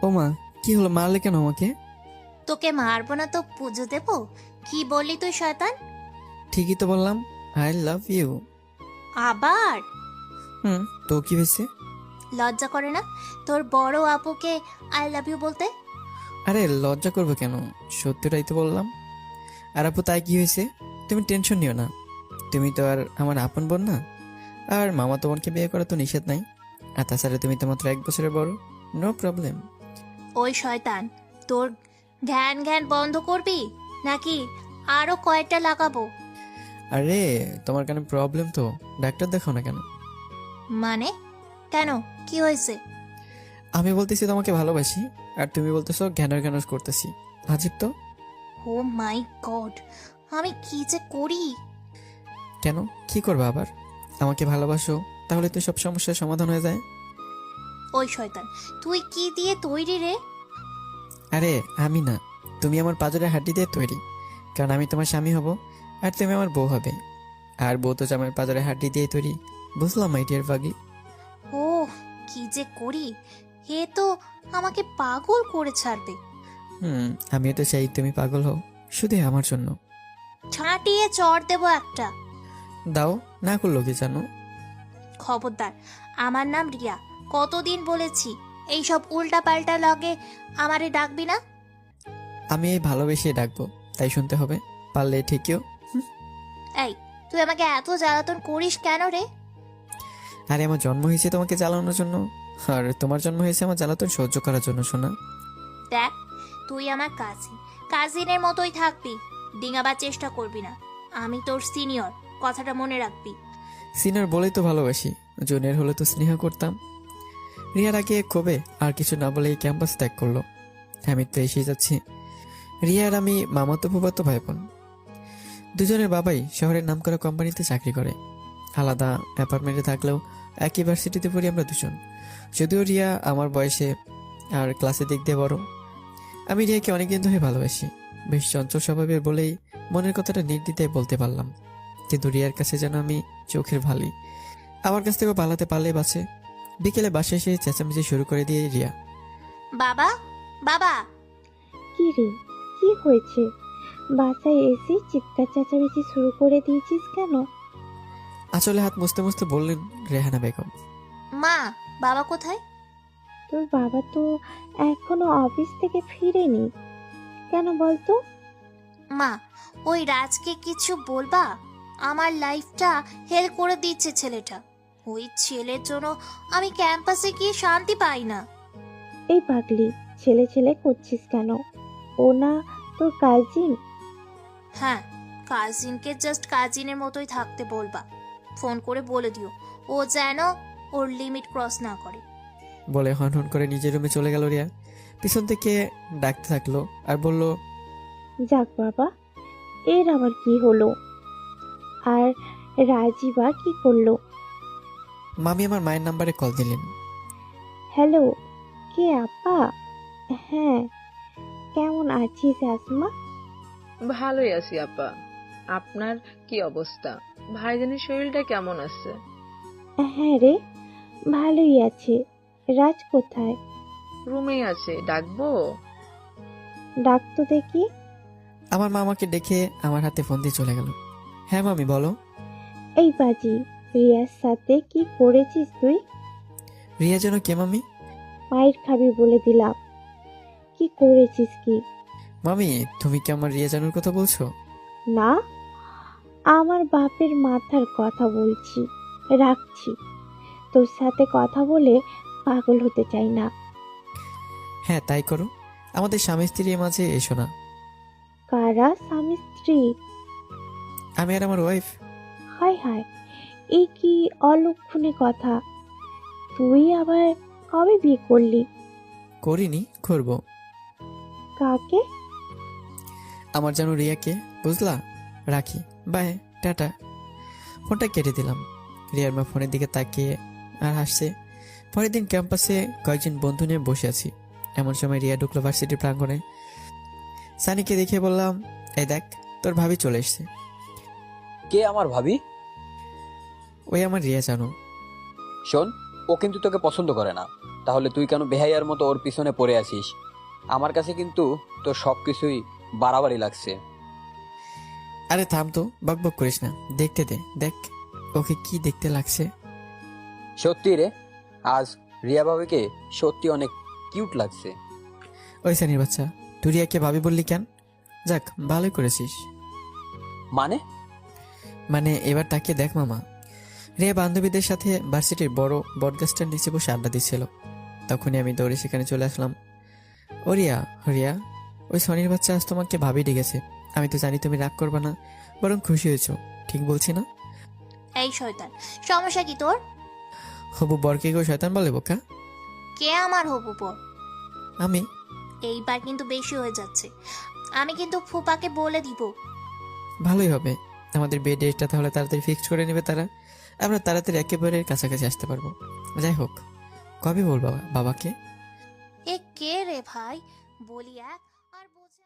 ও মা, কি হলো? মারলে কেন আমাকে? তোকে মারবো না তো পুজো দেবো? কি বললি তুই শয়তান? ঠিকই তো বললাম, আই লাভ ইউ। আবার হুম, তো কি হয়েছে? লজ্জা করে না তোর বড় আপুকে আই লাভ ইউ বলতে? আরে লজ্জা করবো কেন? সত্যিটাই তো বললাম। আর আপু, তাই কি হয়েছে? তুমি টেনশন নিও না। তুমি তো আর আমার আপন বোন না। আর মামা তো বোনকে বিয়ে করা তো নিষেধ নাই। আর তাছাড়া তুমি তো মাত্র 1 বছরের বড়। No problem. ওই শয়তান, তোর জ্ঞান জ্ঞান বন্ধ করবি নাকি আরো কয়েকটা লাগাবো? আরে, তোমার কেন প্রবলেম? তো ডাক্তার দেখাও না কেন? মানে কেন, কি হয়েছে? আমি বলতেছি তোমাকে ভালোবাসি, আর তুমি বলতেছো জ্ঞানের জ্ঞানস করতেছি। আজীব তো। ও মাই গড, আমি কি যে করি! কেন, কি করবে আবার? আমাকে ভালোবাসো, তাহলে তো সব সমস্যার সমাধান হয়ে যায়। ওই শয়তান, তুই কি দিয়ে তৈরি রে? আরে আমি না, তুমি আমার পাঁজরের হাড্ডি দিয়ে তৈরি। কারণ আমি তোমার স্বামী হব, আর তুমি আমার বউ হবে। আর বউ তো আমার পাঁজরের হাড্ডি দিয়ে তৈরি। বুঝলাম মাই ডিয়ার পাগলি। ও, কি যে করি! এ তো আমাকে পাগল করে ছাড়বে। আমিও তো চাই তুমি পাগল হও, শুধু আমার জন্য। ছাঁটিয়ে চড় দেবো একটা। দাও, না করলো কি জানো? খবরদার, আমার নাম রিয়া। কতদিন বলেছি এইসব উল্টা পাল্টা লগে আমারে ডাকবি না। আমি এই ভালোবেসে ডাকবো, তাই শুনতে হবে? পারলে ঠিকইও। এই, তুই আমাকে এত জ্বালাতন করিস কেন রে? আরে, আমার জন্ম হয়েছে তোমাকে জ্বালানোর জন্য, আর তোমার জন্ম হয়েছে আমার জ্বালাতন সহ্য করার জন্য, শোনা। দেখ, তুই আমার কাজিন, কাজিনের মতোই থাকবি। ডিঙাবার চেষ্টা করবি না। আমি তোর সিনিয়র, কথাটা মনে রাখবি। সিনিয়র বলেই তো ভালোবাসি, জুনিয়র হলে তো স্নেহ করতাম। রিয়ার আগে কবে আর কিছু না বলে এই ক্যাম্পাস ত্যাগ করলো। আমি তো এসেই যাচ্ছি। রিয়ার আমি মামাতো ফুফাতো ভাই বোন। দুজনের বাবাই শহরের নামকরা কোম্পানিতে চাকরি করে। আলাদা অ্যাপার্টমেন্টে থাকলেও এক ইউনিভার্সিটিতে পড়ি আমরা দুজন। যদিও রিয়া আমার বয়সে আর ক্লাসের দিক দিয়ে বড়। আমি রিয়াকে অনেকদিন ধরে ভালোবাসি। বেশ চঞ্চল স্বভাবের বলেই মনের কথাটা নির্দ্বিধায় বলতে পারলাম। কিন্তু রিয়ার কাছে যেন আমি চোখের ভালি। আমার কাছ থেকে পালাতে পারলে বাঁচে। বিকেলে বাসায় এসে চেঁচামেচি শুরু করে দিয়ে রিয়া। বাবা, বাবা! কি রে, কি হয়েছে? বাসায় এসে চিৎকার চেঁচামেচি শুরু করে দিয়েছিস কেন? আঁচলে হাত মুছতে মুছতে বললেন রেহানা বেগম। মা, বাবা কোথায়? তোর বাবা তো এখনো অফিস থেকে ফিরেনি। কেন বলতো? মা, ওই রাজকে কিছু বলবা? আমার লাইফটা হেল করে দিচ্ছে ছেলেটা। ওই ছেলের জন্য আমি ক্যাম্পাসে গিয়ে শান্তি পাই না। এই পাগলি, ছেলে ছেলে করছিস কেন? ও না তোর কাজিন? হ্যাঁ, কাজিনকে জাস্ট কাজিনের মতোই থাকতে বলবা। ফোন করে বলে দিও ও যেন ওর লিমিট ক্রস না করে। বলে হন হন করে নিজের রুমে চলে গেল রিয়া। পিছন থেকে ডাকতে থাকলো আর বলল, যাক বাবা, এর আবার কি হলো? আর রাজীবা কি করলো? মামি আমার মায়ের নাম্বারে কল দিলেন। হ্যালো, কে আপা? হ্যাঁ, কেমন আছিস আসমা? ভালোই আছি আপা। আপনার কি অবস্থা? ভাইজানের শরীরটা কেমন আছে? হ্যাঁ রে, ভালোই আছে। রাজ কোথায়? রুমেই আছে, ডাকবো? ডাক তো দেখি। আমার মা আমাকে ডেকে আমার হাতে ফোন দিয়ে চলে গেল। হ্যাঁ মামি, বলো। এই বাজি, রিয়ার সাথে কি করেছিস তুই? রিয়া যেন কে মামি? মায়ের খাবি বলে দিলাম। কি করেছিস কি? মামি, তুমি কি আমার রিয়া জানুর কথা বলছো? না, আমার বাপের মাথার কথা বলছি। রাখছি, তোর সাথে কথা বলে পাগল হতে চাই না। হ্যাঁ, তাই করো। আমাদের স্বামী স্ত্রীর মাঝে এসো না। কারা স্বামী স্ত্রী? আমি আর আমার ওয়াইফ। হায় হায়, এই কি অলক্ষণে কথা! তুই আবার কবে বিয়ে করলি? করিনি, করবো। কাকে? আমার জানো রিয়াকে, বুঝলা? রাখি, বাই, টাটা। ফোনটা কেটে দিলাম। রিয়ার মা ফোনের দিকে তাকিয়ে আর হাসছে। পরের দিন ক্যাম্পাসে কয়েকজন বন্ধু নিয়ে বসে আছি। এমন সময় রিয়া ঢুকলো ভার্সিটির প্রাঙ্গণে। সানিকে দেখে বললাম, এই দেখ, তোর ভাবি চলে এসছে। কে আমার ভাবি? ওই আমার রিয়া জানো। শোন, ও কিন্তু তোকে পছন্দ করে না। তাহলে তুই কেন বেহাইয়ার মতো ওর পিছনে পড়ে আছিস? আমার কাছে কিন্তু তোর সবকিছুই বাড়াবাড়ি লাগছে। আরে থাম তো, বকবক করিস না, দেখতে দে, দেখ ওকে কি দেখতে লাগছে। সত্যি রে, আজ রিয়া ভাবিকে সত্যি অনেক কিউট লাগছে। ওই সানির বাচ্চা, তুই রিয়াকে ভাবি বললি কেন? যাক, ভালোই করেছিস। মানে এবার তাকে দেখ মামা, রিয়া বান্ধবীদের সাথে ভার্সিটির বড় বটগাছটার নিচে বসে আড্ডা দিচ্ছিল। তখনই আমি দৌড়ে সেখানে চলে আসলাম। ও রিয়া, রিয়া, ওই সনির বাচ্চা আজ তোমাকে ভাবি ডেকেছে। আমি তো জানি তুমি রাগ করবে না, বরং খুশি হয়েছো, ঠিক বলছি না? এই শয়তান, সমস্যা কি তোর? হবু বরকে কেউ শয়তান বলে বোকা? কে আমার হবু বর? আমি? এইবার কিন্তু বেশি হয়ে যাচ্ছে। আমি কিন্তু ফুপাকে বলে দিব। ভালোই হবে, আমাদের বিয়ে ডেটটা তাহলে তাড়াতাড়ি ফিক্স করে নেবে তারা, আমরা তাড়াতাড়ি একেবারে কাছাকাছি আসতে পারবো। যাই হোক, কবে বলবো বাবাকে? এ কে রে ভাই? বলি এক আর বোঝে